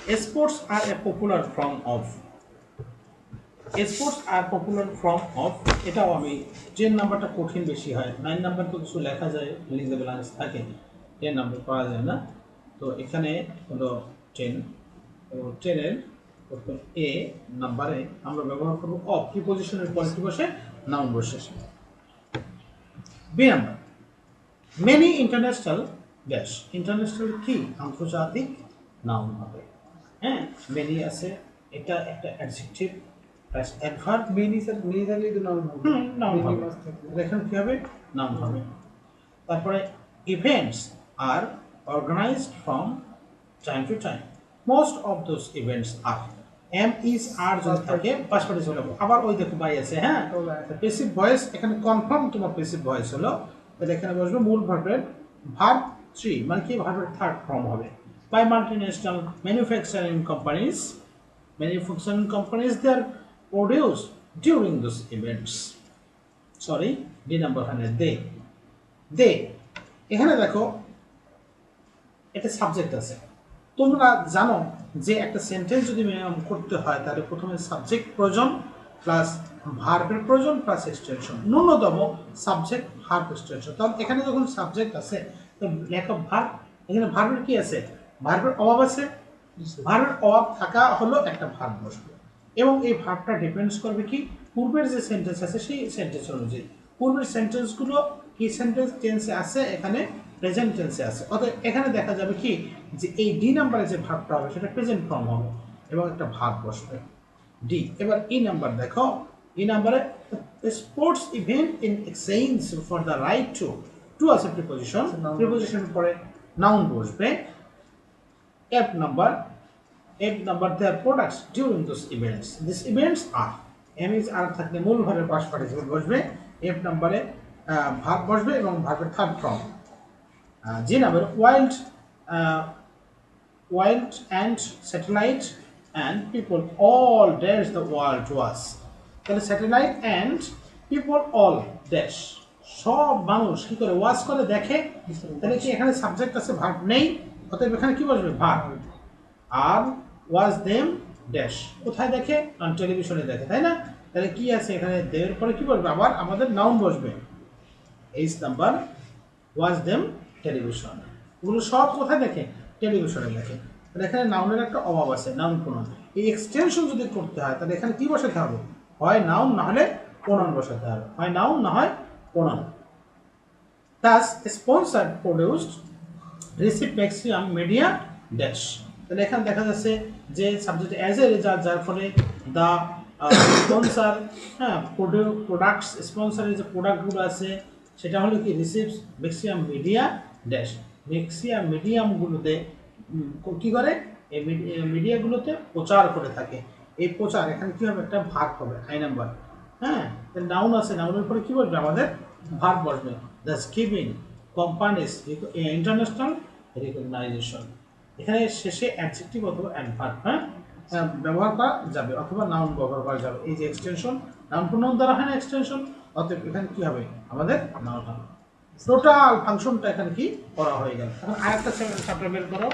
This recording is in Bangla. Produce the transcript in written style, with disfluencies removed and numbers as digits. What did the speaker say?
Sports are a popular form of. Sports are popular form of. এটাও আমি 10 নাম্বারটা কঠিন বেশি হয়। 9 নাম্বার তো কিছু লেখা যায়, ফিলিংসেবল আনসার থাকে, 10 নাম্বার পাওয়া যায় না। তো এখানে হলো 10 এবং 10 এর প্রথম এ নাম্বারে আমরা ব্যবহার করব অফ প্রিপজিশনের পরে কি বসে, নাউন বসে। B number, many international dash, international কি আন্তর্জাতিক নাউন হবে। হ্যাঁ, মেনি আছে, এটা একটা adjective plus adverb. Many sir many থাকলেই তো নাউন হবে। নাউন মেনি হবে, মাস থাকলে এখানে কি হবে, নাউন হবে। তারপরে events are organized from time to time, most of those events are, aim is আর যদি থাকে পাস পার্টিসিপল হবে। আবার ওই দেখো বাই আছে, হ্যাঁ প্যাসিভ ভয়েস, এখানে কনফার্ম তোমার প্যাসিভ ভয়েস হলো, তাহলে এখানে বসবে মূল ভার্বের ভার্ব 3, মানে কি ভার্বের থার্ড ফর্ম হবে। By multinational manufacturing companies, manufacturing companies they are produced during those events. Sorry, D number এখানে they এখানে দেখো একটা সাবজেক্ট আছে। তোমরা জানো যে একটা সেন্টেন্স যদি মিনিমাম করতে হয় তাহলে প্রথমে সাবজেক্ট প্রয়োজন প্লাস ভার্বের প্রয়োজন প্লাস এক্সটেনশন, ন্যূনতম সাবজেক্ট ভার্ব এক্সটেনশন। তাহলে এখানে যখন সাবজেক্ট আছে তো লেখা ভার্ব, এখানে ভার্বের কি আছে, ভার্বের অভাব আছে, ভার্বের অভাব থাকা হলো একটা ভার্ব বসবে এবং এই ভার্বটা ডিপেন্ডস করবে কি পূর্বের যে সেন্টেন্স আছে সেই সেন্টেন্স অনুযায়ী। পূর্বের সেন্টেন্সগুলো কি সেন্টেন্স টেন্সে আছে, এখানে প্রেজেন্ট টেন্সে আছে, অতএব এখানে দেখা যাবে কি যে এই ডি নাম্বারে যে ভার্বটা হবে সেটা প্রেজেন্ট ফর্ম হবে এবং একটা ভার্ব বসবে ডি। এবার ই নাম্বার দেখো, ই নাম্বারে sports event in exchange for the right two আছে প্রিপোজিশন, প্রিপোজিশনের পরে নাউন বসবে। F number their products during those events. These events are, M is আর থাকলে মূল ভার্বের পাস্ট পার্টিসিপল বসবে, F নাম্বারে ভার্ব বসবে এবং ভার্বের third form. G number wild and satellite and people all dash the world to us. তাহলে satellite and people all dash, সব মানুষ কি করে ওয়াচ করে দেখে, তাহলে কি এখানে সাবজেক্ট আছে ভার্ব নেই, অতএব এখানে কি বসবে ভার্ব। আর ওয়াজ দেম ড্যাশ, কোথায় দেখে, অন টেলিভিশনে দেখে, তাই না, তাহলে কি আছে এখানে দেওয়ার পরে কি বলবে, আবার আমাদের নাউন বসবে। এইচ নাম্বার ওয়াজ দেম টেলিভিশন, ওগুলো সব কোথায় দেখে, টেলিভিশনে দেখে। তাহলে এখানে নাউনের একটা অভাব আছে, নাউন প্রোনাউন। এই এক্সটেনশন যদি করতে হয় তাহলে এখানে কি বসাতে হবে, হয় নাউন না হলে প্রোনাউন বসাতে হবে, হয় নাউন না হয় pronoun. Thus, sponsored produced receive maximum media dash, তাহলে এখানে দেখা যাচ্ছে যে সাবজেক্ট অ্যাজ এ রেজাল্ট, যার ফলে দ্য স্পন্সর, হ্যাঁ প্রোডাক্টস, স্পন্সরের যে প্রোডাক্টগুলো আছে সেটা হলো কি receives maximum media dash, maximum মিডিয়ামগুলোতে কি করে, এই মিডিয়াগুলোতে প্রচার করে থাকে। এই প্রচার এখানে কি হবে, একটা ভার্ব হবে, আই নাম্বার। হ্যাঁ, নাউন আছে, নাউনের পরে কি বলবে, আমাদের ভার্ব বসবে। The giving companies international recognition, এখানে শেষে অ্যাডজেক্টিভ অথবা অ্যাডভার্ব ব্যবহার করা যাবে অথবা নাউন ব্যবহার করা যাবে। এই যে এক্সটেনশন, নাউন প্রোনাউন দ্বারা হয় না এক্সটেনশন, অতএব এখানে কি হবে, আমাদের নাউন হবে। টোটাল ফাংশনটা এখানে কি করা হয়ে গেল। এখন আরেকটা চ্যাপ্টার বের করো।